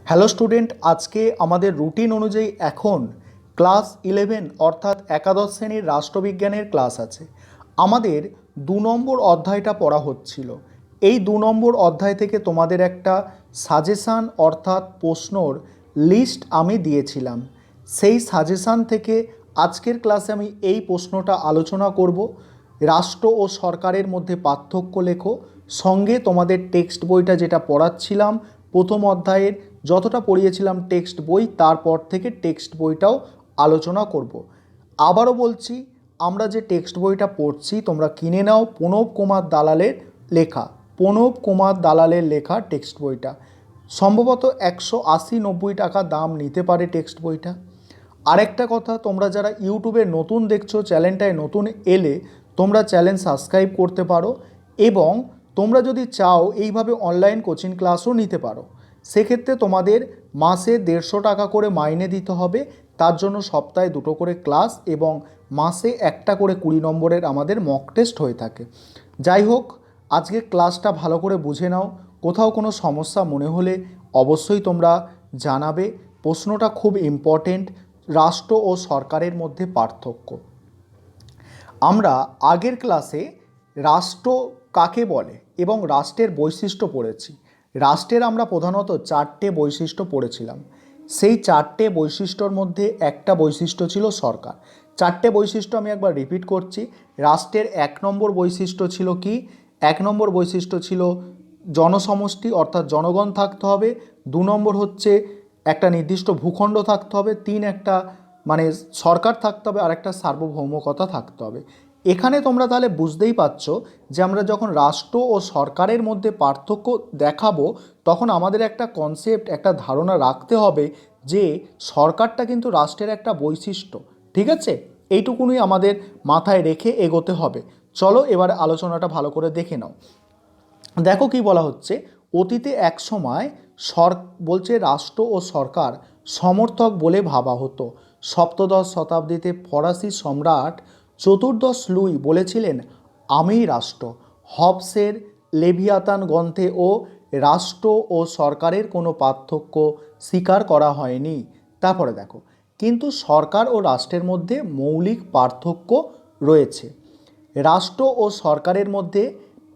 Hello student, আজকে আমাদের routine অনুযায়ী এখন ক্লাস 11 অর্থাৎ একাদশ শ্রেণীর রাষ্ট্রবিজ্ঞানের ক্লাস আছে। আমাদের 2 নম্বর অধ্যায়টা পড়া হচ্ছিল। এই 2 নম্বর অধ্যায় থেকে তোমাদের একটা সাজেশান অর্থাৎ প্রশ্নর লিস্ট আমি দিয়েছিলাম। সেই সাজেশান থেকে আজকের ক্লাসে আমি এই প্রশ্নটা আলোচনা করব। রাষ্ট্র ও সরকারের মধ্যে পার্থক্য লেখো। সঙ্গে তোমাদের টেক্সট বইটা যেটা পড়াচ্ছিলাম প্রথম অধ্যায়ের যতটা পড়িয়েছিলাম টেক্সট বই, তারপর থেকে টেক্সট বইটাও আলোচনা করব। আবারও বলছি, আমরা যে টেক্সট বইটা পড়ছি তোমরা কিনে নাও। প্রণব কুমার দালালের লেখা টেক্সট বইটা সম্ভবত 180-90 টাকা দাম নিতে পারে টেক্সট বইটা। আরেকটা কথা, তোমরা যারা ইউটিউবে নতুন দেখছো, চ্যানেলটায় নতুন এলে তোমরা চ্যানেল সাবস্ক্রাইব করতে পারো এবং তোমরা যদি চাও এইভাবে অনলাইন কোচিং ক্লাসও নিতে পারো। সেক্ষেত্রে তোমাদের মাসে 150 টাকা করে মাইনে দিতে হবে। তার জন্য সপ্তাহে 2টো করে ক্লাস এবং মাসে একটা করে 20 নম্বরের আমাদের মক টেস্ট হয়ে থাকে। যাই হোক, আজকে ক্লাসটা ভালো করে বুঝে নাও। কোথাও কোনো সমস্যা মনে হলে অবশ্যই তোমরা জানাবে। প্রশ্নটা খুব ইম্পর্টেন্ট, রাষ্ট্র ও সরকারের মধ্যে পার্থক্য। আমরা আগের ক্লাসে রাষ্ট্র কাকে বলে এবং রাষ্ট্রের বৈশিষ্ট্য পড়েছি। রাষ্ট্রের আমরা প্রধানত 4টে বৈশিষ্ট্য পড়েছিলাম। সেই 4টে বৈশিষ্ট্যর মধ্যে একটা বৈশিষ্ট্য ছিল সরকার। 4টে বৈশিষ্ট্য আমি একবার রিপিট করছি। রাষ্ট্রের 1 নম্বর বৈশিষ্ট্য ছিল কি? 1 নম্বর বৈশিষ্ট্য ছিল জনসমষ্টি অর্থাৎ জনগণ থাকতে হবে। 2 নম্বর হচ্ছে একটা নির্দিষ্ট ভূখণ্ড থাকতে হবে। 3 একটা সরকার থাকতে হবে, আর একটা সার্বভৌমকতা থাকতে হবে। এখানে তোমরা তাহলে বুঝতেই পারছো যে আমরা যখন রাষ্ট্র ও সরকারের মধ্যে পার্থক্য দেখাবো তখন আমাদের একটা কনসেপ্ট, একটা ধারণা রাখতে হবে যে সরকারটা কিন্তু রাষ্ট্রের একটা বৈশিষ্ট্য। ঠিক আছে, এইটুকুনই আমাদের মাথায় রেখে এগোতে হবে। চলো এবার আলোচনাটা ভালো করে দেখে নাও। দেখো কি বলা হচ্ছে, অতীতে এক সময় বলছে রাষ্ট্র ও সরকার সমর্থক বলে ভাবা হতো। সপ্তদশ শতাব্দীতে ফরাসি সম্রাট চতুর্দশ লুই বলেছিলেন, আমি রাষ্ট্র। হবসের লেভিয়াতান গ্রন্থে ও রাষ্ট্র ও সরকারের কোনো পার্থক্য স্বীকার করা হয়নি। তারপরে দেখো, কিন্তু সরকার ও রাষ্ট্রের মধ্যে মৌলিক পার্থক্য রয়েছে। রাষ্ট্র ও সরকারের মধ্যে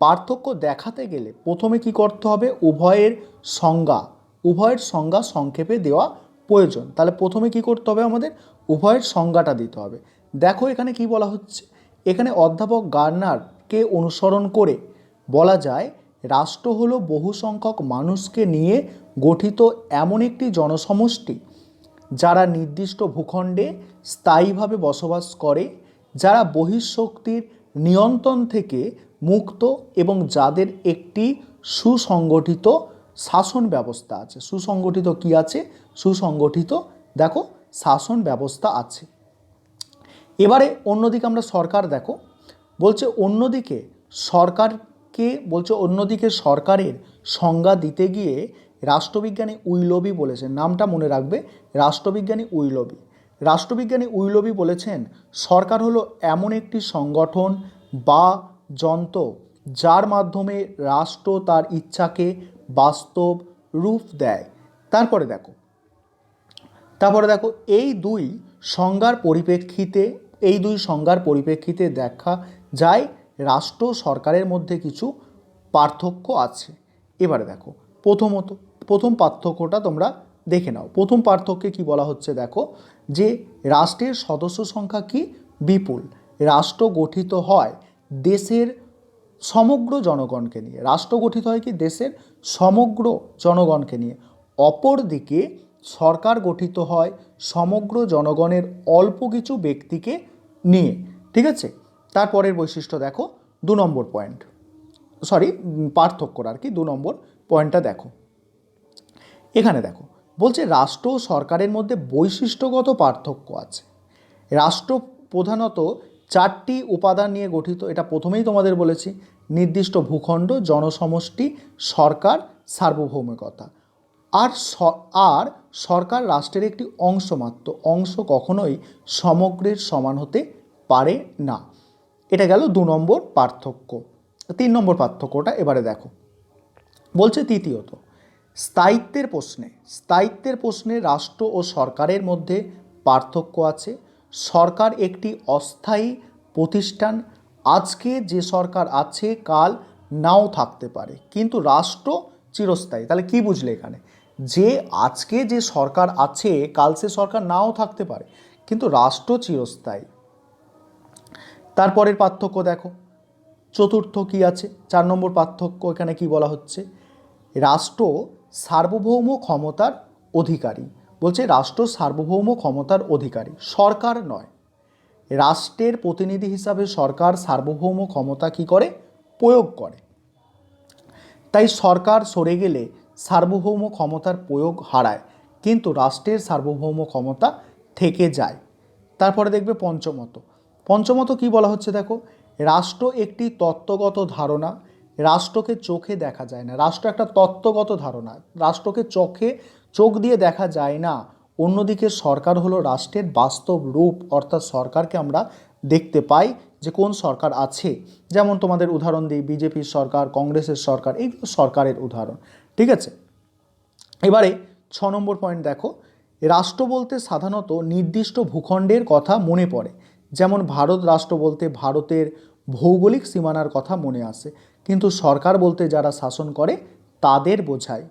পার্থক্য দেখাতে গেলে প্রথমে কি করতে হবে? উভয়ের সংজ্ঞা সংক্ষেপে দেওয়া প্রয়োজন। তাহলে প্রথমে কি করতে হবে? আমাদের উভয়ের সংজ্ঞাটা দিতে হবে। দেখো এখানে কি বলা হচ্ছে, এখানে অধ্যাপক গার্নারকে অনুসরণ করে বলা যায়, রাষ্ট্র হলো বহু সংখ্যক মানুষকে নিয়ে গঠিত এমন একটি জনসমষ্টি যারা নির্দিষ্ট ভূখণ্ডে স্থায়ীভাবে বসবাস করে, যারা বহিঃশক্তির নিয়ন্ত্রণ থেকে মুক্ত এবং যাদের একটি সুসংগঠিত শাসন ব্যবস্থা আছে। সুসংগঠিত কি আছে? সুসংগঠিত দেখো শাসন ব্যবস্থা আছে। এবারে অন্যদিকে আমরা সরকার দেখো, বলছে অন্যদিকে সরকারের সংজ্ঞা দিতে গিয়ে রাষ্ট্রবিজ্ঞানী উইলবি বলেছেন, নামটা মনে রাখবে, রাষ্ট্রবিজ্ঞানী উইলবি বলেছেন, সরকার হলো এমন একটি সংগঠন বা যন্ত্র যার মাধ্যমে রাষ্ট্র তার ইচ্ছাকে বাস্তব রূপ দেয়। তারপরে দেখো এই দুই সংজ্ঞার পরিপ্রেক্ষিতে দেখা যায় রাষ্ট্র সরকারের মধ্যে কিছু পার্থক্য আছে। এবারে দেখো প্রথম পার্থক্যটা তোমরা দেখে নাও। প্রথম পার্থক্যে কি বলা হচ্ছে দেখো, যে রাষ্ট্রের সদস্য সংখ্যা কি? বিপুল। রাষ্ট্র গঠিত হয় দেশের সমগ্র জনগণকে নিয়ে। রাষ্ট্র গঠিত হয় কি? দেশের সমগ্র জনগণকে নিয়ে। অপরদিকে সরকার গঠিত হয় সমগ্র জনগণের অল্প কিছু ব্যক্তিকে নিয়ে। ঠিক আছে, তারপরের বৈশিষ্ট্য দেখো, 2 নম্বর পয়েন্ট, পার্থক্যর আর কি 2 নম্বর পয়েন্টটা দেখো। এখানে দেখো বলছে রাষ্ট্র ও সরকারের মধ্যে বৈশিষ্ট্যগত পার্থক্য আছে। রাষ্ট্র প্রধানত 4টি উপাদান নিয়ে গঠিত। এটা প্রথমেই তোমাদের বলেছি, নির্দিষ্ট ভূখণ্ড, জনসমষ্টি, সরকার, সার্বভৌমিকতা। আর সরকার রাষ্ট্রের একটি অংশ মাত্র। অংশ কখনোই সমগ্রের সমান হতে পারে না। এটা গেল 2 নম্বর পার্থক্য। 3 নম্বর পার্থক্যটা এবারে দেখো, বলছে তৃতীয়ত, স্থায়িত্বের প্রশ্নে রাষ্ট্র ও সরকারের মধ্যে পার্থক্য আছে। সরকার একটি অস্থায়ী প্রতিষ্ঠান, আজকে যে সরকার আছে কাল নাও থাকতে পারে, কিন্তু রাষ্ট্র চিরস্থায়ী। তাহলে কি বুঝলে এখানে, যে আজকে যে সরকার আছে কাল সে সরকার নাও থাকতে পারে, কিন্তু রাষ্ট্র চিরস্থায়ী। তারপরের পার্থক্য দেখো, চতুর্থ কি আছে, 4 নম্বর পার্থক্য এখানে কি বলা হচ্ছে, রাষ্ট্র সার্বভৌম ক্ষমতার অধিকারী। বলছে রাষ্ট্র সার্বভৌম ক্ষমতার অধিকারী, সরকার নয়। রাষ্ট্রের প্রতিনিধি হিসাবে সরকার সার্বভৌম ক্ষমতা কি করে, প্রয়োগ করে। তাই সরকার সরে গেলে সার্বভৌম ক্ষমতার প্রয়োগ হারায়, কিন্তু রাষ্ট্রের সার্বভৌম ক্ষমতা থেকে যায়। তারপরে দেখবে পঞ্চমত কি বলা হচ্ছে দেখো, রাষ্ট্র একটি তত্ত্বগত ধারণা, রাষ্ট্রকে চোখে দেখা যায় না। রাষ্ট্র একটা তত্ত্বগত ধারণা, রাষ্ট্রকে চোখ দিয়ে দেখা যায় না। অন্যদিকে সরকার হলো রাষ্ট্রের বাস্তব রূপ, অর্থাৎ সরকারকে আমরা দেখতে পাই যে কোন সরকার আছে। যেমন তোমাদের উদাহরণ দিই, বিজেপির সরকার, কংগ্রেসের সরকার, এইগুলো সরকারের উদাহরণ। ঠিক আছে, এবারে 6 নম্বর পয়েন্ট দেখো, রাষ্ট্র বলতে সাধারণত নির্দিষ্ট ভূখণ্ডের কথা মনে পড়ে। যেমন ভারত রাষ্ট্র বলতে ভারতের ভৌগোলিক সীমানার কথা মনে আসে, কিন্তু সরকার বলতে যারা শাসন করে তাদের বোঝায়।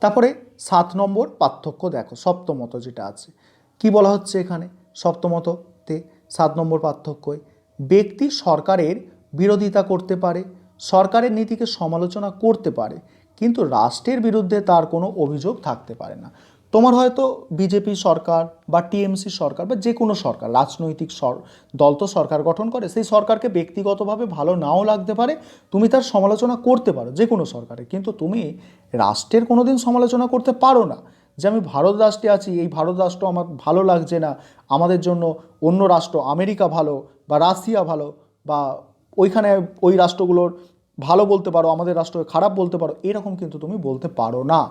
তারপরে 7 নম্বর পার্থক্য দেখো, সপ্তমত যেটা আছে, কি বলা হচ্ছে এখানে সপ্তমততে 7 নম্বর পার্থক্যে, ব্যক্তি সরকারের বিরোধিতা করতে পারে, সরকারের নীতিকে সমালোচনা করতে পারে, কিন্তু রাষ্ট্রের বিরুদ্ধে তার কোনো অভিযোগ থাকতে পারে না। তোমার হয়তো বিজেপি সরকার বা টিএমসি সরকার বা যে কোনো সরকার, রাজনৈতিক দল তো সরকার গঠন করে, সেই সরকারকে ব্যক্তিগতভাবে ভালো নাও লাগতে পারে, তুমি তার সমালোচনা করতে পারো যে কোনো সরকারের, কিন্তু তুমি রাষ্ট্রের কোনো দিন সমালোচনা করতে পারো না। যে আমি ভারত রাষ্ট্রে আছি, এই ভারত রাষ্ট্র আমার ভালো লাগছে না, আমাদের জন্য অন্য রাষ্ট্র আমেরিকা ভালো বা রাশিয়া ভালো, বা ওইখানে ওই রাষ্ট্রগুলোর ভালো বলতে পারো, আমাদের রাষ্ট্রকে খারাপ বলতে পারো, এরকম কিন্তু তুমি বলতে পারো না।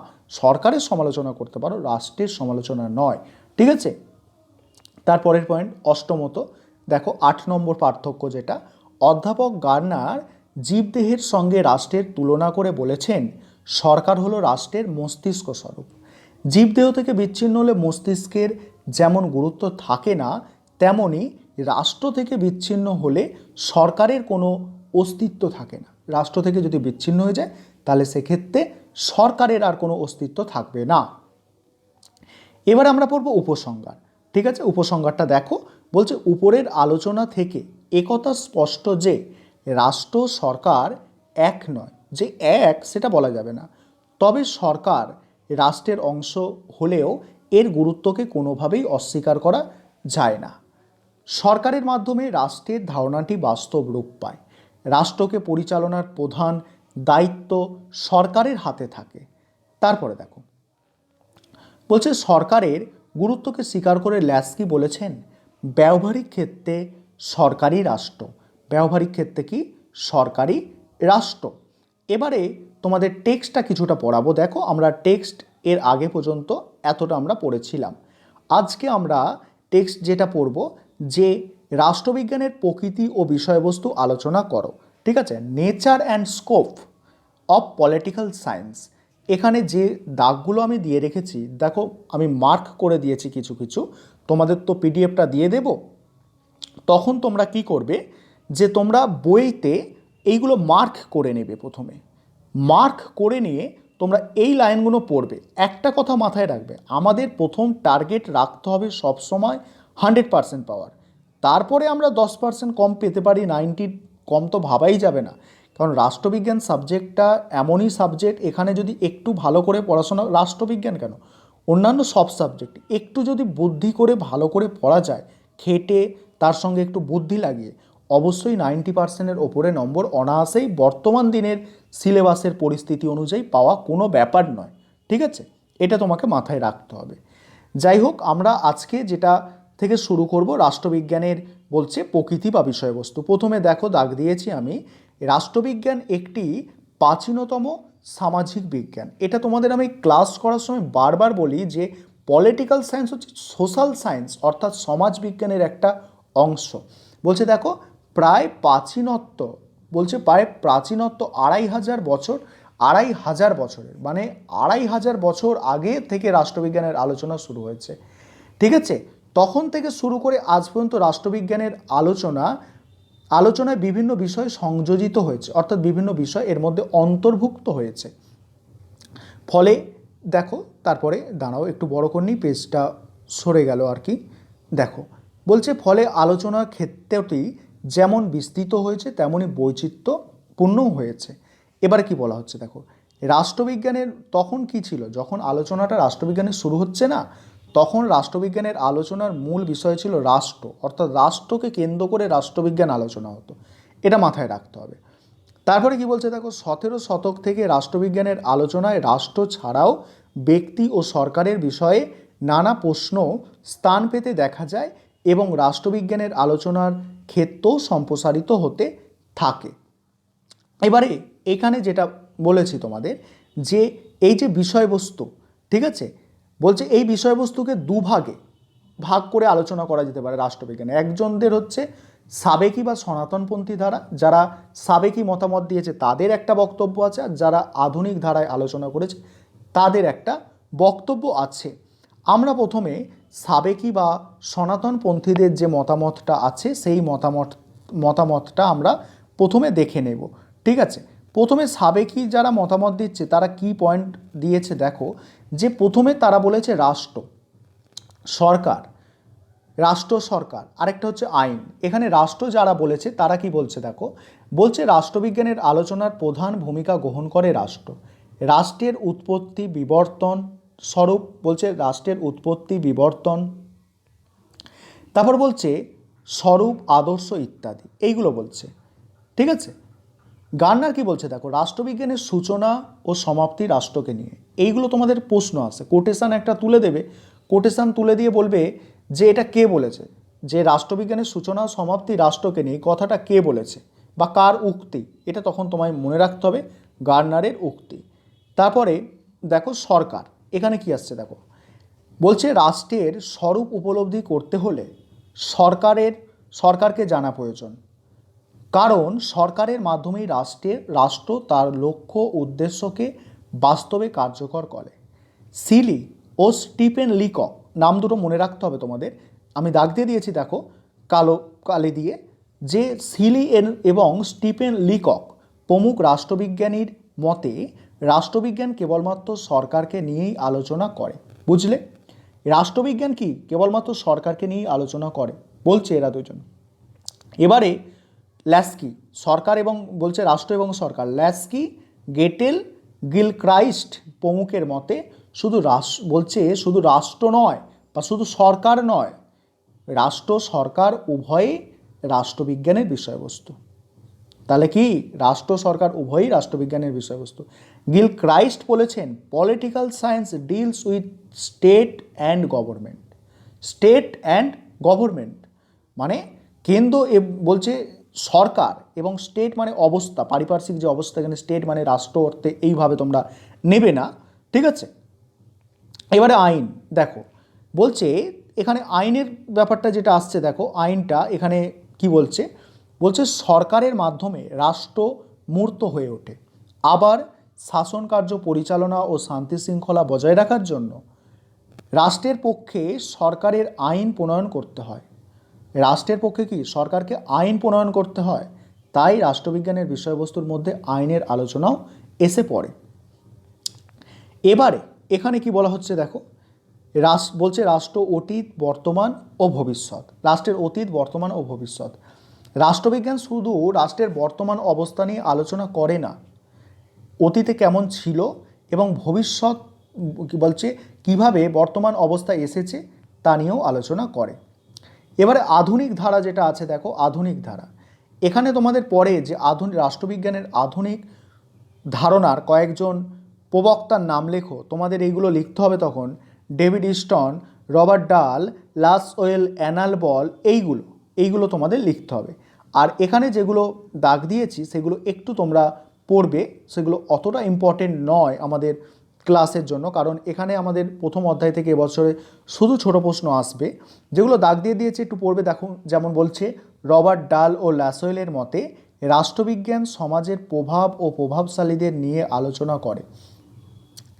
সরকারের সমালোচনা করতে পারো, রাষ্ট্রের সমালোচনা নয়। ঠিক আছে, তারপরের পয়েন্ট অষ্টমত দেখো, 8 নম্বর পার্থক্য যেটা, অধ্যাপক গার্নার জীবদেহের সঙ্গে রাষ্ট্রের তুলনা করে বলেছেন সরকার হলো রাষ্ট্রের মস্তিষ্ক স্বরূপ। জীবদেহ থেকে বিচ্ছিন্ন হলে মস্তিষ্কের যেমন গুরুত্ব থাকে না, তেমনি রাষ্ট্র থেকে বিচ্ছিন্ন হলে সরকারের কোনো অস্তিত্ব থাকে না। রাষ্ট্র থেকে যদি বিচ্ছিন্ন হয়ে যায় তাহলে সেক্ষেত্রে সরকারের আর কোনো অস্তিত্ব থাকবে না। এবার আমরা পড়ব উপসংহার। ঠিক আছে, উপসংহারটা দেখো, বলছে উপরের আলোচনা থেকে একথা স্পষ্ট যে রাষ্ট্র সরকার এক নয়, যে এক সেটা বলা যাবে না, তবে সরকার রাষ্ট্রের অংশ হলেও এর গুরুত্বকে কোনোভাবেই অস্বীকার করা যায় না। সরকারের মাধ্যমে রাষ্ট্রের ধারণাটি বাস্তব রূপ পায়। রাষ্ট্রকে পরিচালনার প্রধান দায়িত্ব সরকারের হাতে থাকে। তারপরে দেখো, বলছে সরকারের গুরুত্বকে স্বীকার করে ল্যাস্কি বলেছেন ব্যবহারিক ক্ষেত্রে সরকারি রাষ্ট্র, ব্যবহারিক ক্ষেত্রে কি সরকারি রাষ্ট্র। এবারে তোমাদের টেক্সটটা কিছুটা পড়াবো। দেখো, আমরা টেক্সট এর আগে পর্যন্ত এতটা আমরা পড়েছিলাম। আজকে আমরা টেক্সট যেটা পড়ব, যে রাষ্ট্রবিজ্ঞানের প্রকৃতি ও বিষয়বস্তু আলোচনা করো। ঠিক আছে, nature and scope of political science. এখানে যে দাগগুলো আমি দিয়ে রেখেছি দেখো, আমি মার্ক করে দিয়েছি কিছু কিছু, তোমাদের তো পিডিএফটা দিয়ে দেব, তখন তোমরা কি করবে, যে তোমরা বইতে এইগুলো মার্ক করে নেবে। প্রথমে মার্ক করে নিয়ে তোমরা এই লাইনগুলো পড়বে। একটা কথা মাথায় রাখবে, আমাদের প্রথম টার্গেট রাখতে হবে সবসময় 100% পাওয়ার। তারপরে আমরা 10% কম পেতে পারি, 90 কম তো ভাবাই যাবে না, কারণ রাষ্ট্রবিজ্ঞান সাবজেক্টটা এমনই সাবজেক্ট, এখানে যদি একটু ভালো করে পড়াশোনা, রাষ্ট্রবিজ্ঞান কেন অন্যান্য সব সাবজেক্ট একটু যদি বুদ্ধি করে ভালো করে পড়া যায়, খেটে তার সঙ্গে একটু বুদ্ধি লাগিয়ে, অবশ্যই 90%-এর ওপরে নম্বর অনায়াসেই বর্তমান দিনের সিলেবাসের পরিস্থিতি অনুযায়ী পাওয়া কোনো ব্যাপার নয়। ঠিক আছে, এটা তোমাকে মাথায় রাখতে হবে। যাই হোক, আমরা আজকে যেটা থেকে শুরু করব, রাষ্ট্রবিজ্ঞানের বলছে প্রকৃতি বা বিষয়বস্তু। প্রথমে দেখো দাগ দিয়েছি আমি, রাষ্ট্রবিজ্ঞান একটি প্রাচীনতম সামাজিক বিজ্ঞান। এটা তোমাদের আমি ক্লাস করার সময় বারবার বলি যে পলিটিক্যাল সায়েন্স হচ্ছে সোশ্যাল সায়েন্স, অর্থাৎ সমাজ বিজ্ঞানের একটা অংশ। বলছে দেখো, প্রায় প্রাচীনত্ব বলছে প্রায় প্রাচীনত্ব 2500 বছর, 2500 বছরের, মানে 2500 বছর আগে থেকে রাষ্ট্রবিজ্ঞানের আলোচনা শুরু হয়েছে। ঠিক আছে, তখন থেকে শুরু করে আজ পর্যন্ত রাষ্ট্রবিজ্ঞানের আলোচনায় বিভিন্ন বিষয় সংযোজিত হয়েছে, অর্থাৎ বিভিন্ন বিষয় এর মধ্যে অন্তর্ভুক্ত হয়েছে। ফলে দেখো, তারপরে দাঁড়াও একটু বড় করে নিই, পেজটা সরে গেল আর কি। দেখো বলছে ফলে আলোচনার ক্ষেত্রটি যেমন বিস্তৃত হয়েছে তেমনই বৈচিত্র্যপূর্ণও হয়েছে। এবারে কি বলা হচ্ছে দেখো, রাষ্ট্রবিজ্ঞানের তখন কি ছিল, যখন আলোচনাটা রাষ্ট্রবিজ্ঞানের শুরু হচ্ছে না, তখন রাষ্ট্রবিজ্ঞানের আলোচনার মূল বিষয় ছিল রাষ্ট্র, অর্থাৎ রাষ্ট্রকে কেন্দ্র করে রাষ্ট্রবিজ্ঞান আলোচনা হতো, এটা মাথায় রাখতে হবে। তারপরে কি বলছে দেখো, 17 শতক থেকে রাষ্ট্রবিজ্ঞানের আলোচনায় রাষ্ট্র ছাড়াও ব্যক্তি ও সরকারের বিষয়ে নানা প্রশ্ন স্থান পেতে দেখা যায় এবং রাষ্ট্রবিজ্ঞানের আলোচনার ক্ষেত্র সম্প্রসারিত হতে থাকে। এবারে এখানে যেটা বলেছি তোমাদের, যে এই যে বিষয়বস্তু, ঠিক আছে, বলছে এই বিষয়বস্তুকে দুভাগে ভাগ করে আলোচনা করা যেতে পারে রাষ্ট্রবিজ্ঞানে। একজনদের হচ্ছে সাবেকি বা সনাতনপন্থী ধারা, যারা সাবেকি মতামত দিয়েছে তাদের একটা বক্তব্য আছে, আর যারা আধুনিক ধারায় আলোচনা করেছে তাদের একটা বক্তব্য আছে। আমরা প্রথমে সাবেকি বা সনাতনপন্থীদের যে মতামতটা আছে সেই মতামতটা আমরা প্রথমে দেখে নেব। ঠিক আছে, প্রথমে সাবেকি যারা মতামত দিচ্ছে তারা কি পয়েন্ট দিয়েছে দেখো, যে প্রথমে তারা বলেছে সরকার, আরেকটা হচ্ছে আইন। এখানে রাষ্ট্র যারা বলেছে তারা কি বলছে দেখো, বলছে রাষ্ট্রবিজ্ঞানের আলোচনার প্রধান ভূমিকা গ্রহণ করে রাষ্ট্র। রাষ্ট্রের উৎপত্তি বিবর্তন স্বরূপ, বলছে রাষ্ট্রের উৎপত্তি বিবর্তন, তারপর বলছে স্বরূপ আদর্শ ইত্যাদি, এইগুলো বলছে। ঠিক আছে, গার্নার কি বলছে দেখো, রাষ্ট্রবিজ্ঞানের সূচনা ও সমাপ্তি রাষ্ট্রকে নিয়ে। এইগুলো তোমাদের প্রশ্ন আছে, কোটেশন একটা তুলে দেবে, কোটেশন তুলে দিয়ে বলবে যে এটা কে বলেছে, যে রাষ্ট্রবিজ্ঞানের সূচনা ও সমাপ্তি রাষ্ট্রকে নিয়ে, কথাটা কে বলেছে বা কার উক্তি, এটা তখন তোমায় মনে রাখতে হবে, গার্নারের উক্তি। তারপরে দেখো সরকার, এখানে কি আসছে দেখো, বলছে রাষ্ট্রের স্বরূপ উপলব্ধি করতে হলে সরকারকে জানা প্রয়োজন, কারণ সরকারের মাধ্যমেই রাষ্ট্র তার লক্ষ্য উদ্দেশ্যকে বাস্তবে কার্যকর করে। সিলি ও স্টিফেন লিকক, নাম দুটো মনে রাখতে হবে তোমাদের, আমি দাগ দিয়ে দিয়েছি দেখো কালি দিয়ে, যে সিলি এবং স্টিফেন লিকক প্রমুখ রাষ্ট্রবিজ্ঞানীর মতে রাষ্ট্রবিজ্ঞান কেবলমাত্র সরকারকে নিয়েই আলোচনা করে। বুঝলে, রাষ্ট্রবিজ্ঞান কি কেবলমাত্র সরকারকে নিয়েই আলোচনা করে বলছে এরা দুজন। এবারে ল্যাস্কি, সরকার এবং বলছে রাষ্ট্র এবং সরকার, ল্যাস্কি, গেটেল, গিলক্রাইস্ট প্রমুখের মতে বলছে শুধু রাষ্ট্র নয় বা শুধু সরকার নয়, রাষ্ট্র সরকার উভয়ই রাষ্ট্রবিজ্ঞানের বিষয়বস্তু। তাহলে কি রাষ্ট্র সরকার উভয়ই রাষ্ট্রবিজ্ঞানের বিষয়বস্তু। গিলক্রাইস্ট বলেছেন political science deals with state and government, মানে কেন্দ্র বলছে সরকার এবং স্টেট মানে অবস্থা, পারিপার্শ্বিক যে অবস্থা, এখানে স্টেট মানে রাষ্ট্র অর্থে এইভাবে তোমরা নেবে না। ঠিক আছে, এবারে আইন দেখো, বলছে এখানে আইনের ব্যাপারটা যেটা আসছে দেখো, আইনটা এখানে কি বলছে, বলছে সরকারের মাধ্যমে রাষ্ট্র মূর্ত হয়ে ওঠে, আবার শাসন কার্য পরিচালনা ও শান্তি শৃঙ্খলা বজায় রাখার জন্য রাষ্ট্রের পক্ষে সরকারের আইন প্রণয়ন করতে হয়। রাষ্ট্রের পক্ষে কি সরকারকে আইন প্রণয়ন করতে হয়, তাই রাষ্ট্রবিজ্ঞানের বিষয়বস্তুর মধ্যে আইনের আলোচনাও এসে পড়ে। এবারে এখানে কি বলা হচ্ছে দেখো, বলছে রাষ্ট্র অতীত বর্তমান ও ভবিষ্যৎ, রাষ্ট্রের অতীত বর্তমান ও ভবিষ্যৎ। রাষ্ট্রবিজ্ঞান শুধু রাষ্ট্রের বর্তমান অবস্থা নিয়ে আলোচনা করে না, অতীতে কেমন ছিল এবং ভবিষ্যৎ বলছে কিভাবে বর্তমান অবস্থায় এসেছে তা নিয়েও আলোচনা করে। এবারে আধুনিক ধারা যেটা আছে দেখো, আধুনিক ধারা, এখানে তোমাদের পড়ে যে রাষ্ট্রবিজ্ঞানের আধুনিক ধারণার কয়েকজন প্রবক্তার নাম লেখো, তোমাদের এইগুলো লিখতে হবে তখন, ডেভিড স্টন, রবার্ট ডাল, লাসওয়েল, অ্যানাল বল, এইগুলো তোমাদের লিখতে হবে। আর এখানে যেগুলো দাগ দিয়েছি সেগুলো একটু তোমরা পড়বে, সেগুলো অতটা ইম্পর্টেন্ট নয় আমাদের ক্লাসের জন্য, কারণ এখানে আমাদের প্রথম অধ্যায় থেকে এবছরে শুধু ছোট প্রশ্ন আসবে। যেগুলো দাগ দিয়ে দিয়েছে একটু পড়বে দেখো, যেমন বলছে রবার্ট ডাল ও লাসওয়েলের মতে রাষ্ট্রবিজ্ঞান সমাজের প্রভাব ও প্রভাবশালীদের নিয়ে আলোচনা করে।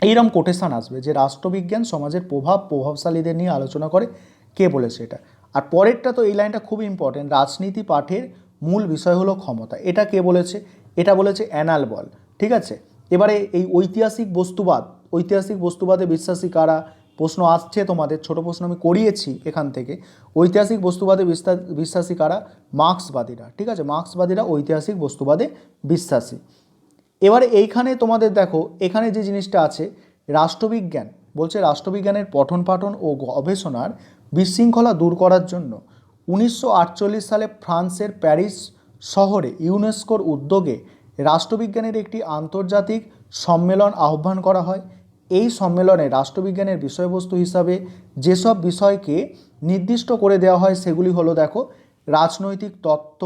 এইরকম কোটেশন আসবে যে রাষ্ট্রবিজ্ঞান সমাজের প্রভাবশালীদের নিয়ে আলোচনা করে, কে বলেছে এটা। আর পরেরটা তো এই লাইনটা খুব ইম্পর্টেন্ট, রাজনীতি পাঠের মূল বিষয় হলো ক্ষমতা, এটা কে বলেছে? এটা বলেছে অ্যানাল বল। ঠিক আছে, এবারে এই ঐতিহাসিক বস্তুবাদে বিশ্বাসী কারা? প্রশ্ন আসছে তোমাদের, ছোট প্রশ্ন আমি করিয়েছি এখান থেকে। ঐতিহাসিক বস্তুবাদে বিশ্বাসী কারা? মার্ক্সবাদীরা। ঠিক আছে, মার্ক্সবাদীরা ঐতিহাসিক বস্তুবাদে বিশ্বাসী। এবারে এইখানে তোমাদের দেখো, এখানে যে জিনিসটা আছে, রাষ্ট্রবিজ্ঞান বলছে রাষ্ট্রবিজ্ঞানের পঠন পাঠন ও গবেষণার বিশৃঙ্খলা দূর করার জন্য 1948 সালে ফ্রান্সের প্যারিস শহরে ইউনেস্কোর উদ্যোগে রাষ্ট্রবিজ্ঞানের একটি আন্তর্জাতিক সম্মেলন আহ্বান করা হয়। এই সম্মেলনে রাষ্ট্রবিজ্ঞানের বিষয়বস্তু হিসাবে যেসব বিষয়কে নির্দিষ্ট করে দেওয়া হয় সেগুলি হলো, দেখো, রাজনৈতিক তত্ত্ব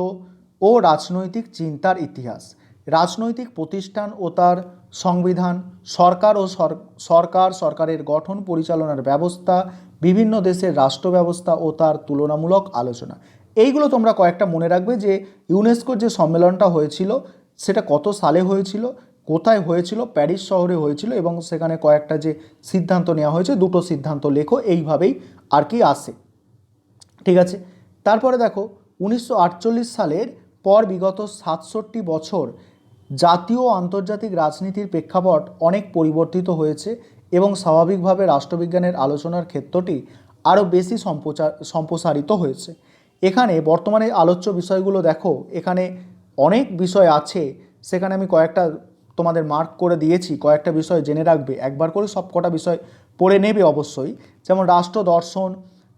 ও রাজনৈতিক চিন্তার ইতিহাস, রাজনৈতিক প্রতিষ্ঠান ও তার সংবিধান, সরকারের গঠন পরিচালনার ব্যবস্থা, বিভিন্ন দেশের রাষ্ট্র ব্যবস্থা ও তার তুলনামূলক আলোচনা। এইগুলো তোমরা কয়েকটা মনে রাখবে যে ইউনেস্কোর যে সম্মেলনটা হয়েছিল সেটা কত সালে হয়েছিল, কোথায় হয়েছিল, প্যারিস শহরে হয়েছিল, এবং সেখানে কয়েকটা যে সিদ্ধান্ত নেওয়া হয়েছে, দুটো সিদ্ধান্ত লেখো, এইভাবেই আর কি আসে। ঠিক আছে, তারপরে দেখো 1948 সালের পর বিগত 67 বছর জাতীয় ও আন্তর্জাতিক রাজনীতির প্রেক্ষাপট অনেক পরিবর্তিত হয়েছে এবং স্বাভাবিকভাবে রাষ্ট্রবিজ্ঞানের আলোচনার ক্ষেত্রটি আরও বেশি সম্প্রসারিত হয়েছে। এখানে বর্তমানে আলোচ্য বিষয়গুলো দেখো, এখানে অনেক বিষয় আছে, সেখানে আমি কয়েকটা তোমাদের মার্ক করে দিয়েছি, কয়েকটা বিষয় জেনে রাখবে, একবার করে সব কটা বিষয় পড়ে নেবে অবশ্যই। যেমন রাষ্ট্র দর্শন,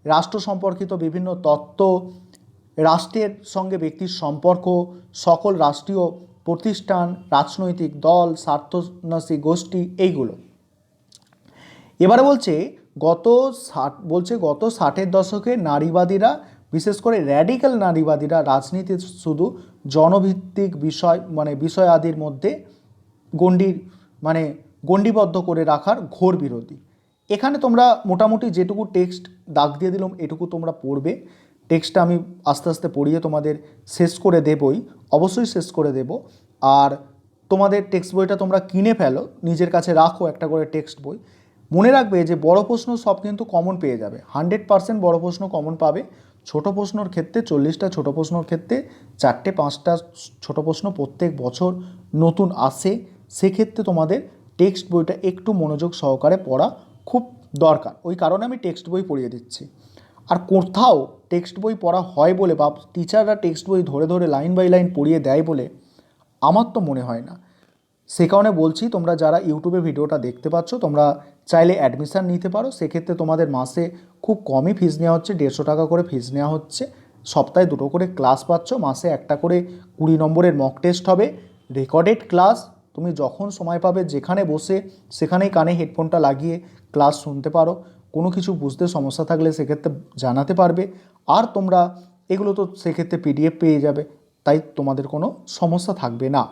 রাষ্ট্র সম্পর্কিত বিভিন্ন তত্ত্ব, রাষ্ট্রের সঙ্গে ব্যক্তির সম্পর্ক, সকল রাষ্ট্রীয় প্রতিষ্ঠান, রাজনৈতিক দল, স্বার্থন্বেষী গোষ্ঠী, এইগুলো। এবারে বলছে গত 60-এর দশকে নারীবাদীরা, বিশেষ করে র্যাডিক্যাল নারীবাদীরা রাজনীতির শুধু জনভিত্তিক বিষয়াদির মধ্যে গণ্ডিবদ্ধ করে রাখার ঘোর বিরোধী। এখানে তোমরা মোটামুটি যেটুকু টেক্সট দাগ দিয়ে দিলাম এটুকু তোমরা পড়বে। টেক্সটটা আমি আস্তে আস্তে পড়িয়ে তোমাদের শেষ করে দেবই, অবশ্যই শেষ করে দেব। আর তোমাদের টেক্সট বইটা তোমরা কিনে ফেলো, নিজের কাছে রাখো একটা করে টেক্সট বই। মনে রাখবে যে বড় প্রশ্ন সব কিন্তু কমন পেয়ে যাবে, 100% বড় প্রশ্ন কমন পাবে। ছোট প্রশ্নর ক্ষেত্রে 40টা ছোট প্রশ্নর ক্ষেত্রে 4-5টা ছোট প্রশ্ন প্রত্যেক বছর নতুন আসে। সেক্ষেত্রে তোমাদের টেক্সট বইটা একটু মনোযোগ সহকারে পড়া খুব দরকার, ওই কারণে আমি টেক্সট বই পড়িয়ে দিচ্ছি। আর কোথাও টেক্সট বই পড়া হয় বলে বা টিচাররা টেক্সট বই ধরে ধরে লাইন বাই লাইন পড়িয়ে দেয় বলে আমার তো মনে হয় না। সে কারণে বলছি, তোমরা যারা ইউটিউবে ভিডিওটা দেখতে পাচ্ছ তোমরা চাইলে অ্যাডমিশান নিতে পারো। সেক্ষেত্রে তোমাদের মাসে খুব কমই ফিস নেওয়া হচ্ছে, 150 টাকা করে ফিস নেওয়া হচ্ছে। সপ্তাহে 2টো করে ক্লাস পাচ্ছ, মাসে একটা করে 20 নম্বরের মক টেস্ট হবে, রেকর্ডেড ক্লাস। তুমি যখন সময় পাবে যেখানে বসে সেখানেই কানে হেডফোনটা লাগিয়ে ক্লাস শুনতে পারো। কোনো কিছু বুঝতে সমস্যা থাকলে সেক্ষেত্রে জানাতে পারবে। আর তোমরা এগুলো তো সেক্ষেত্রে PDF পেয়ে যাবে, তাই তোমাদের কোনো সমস্যা থাকবে না।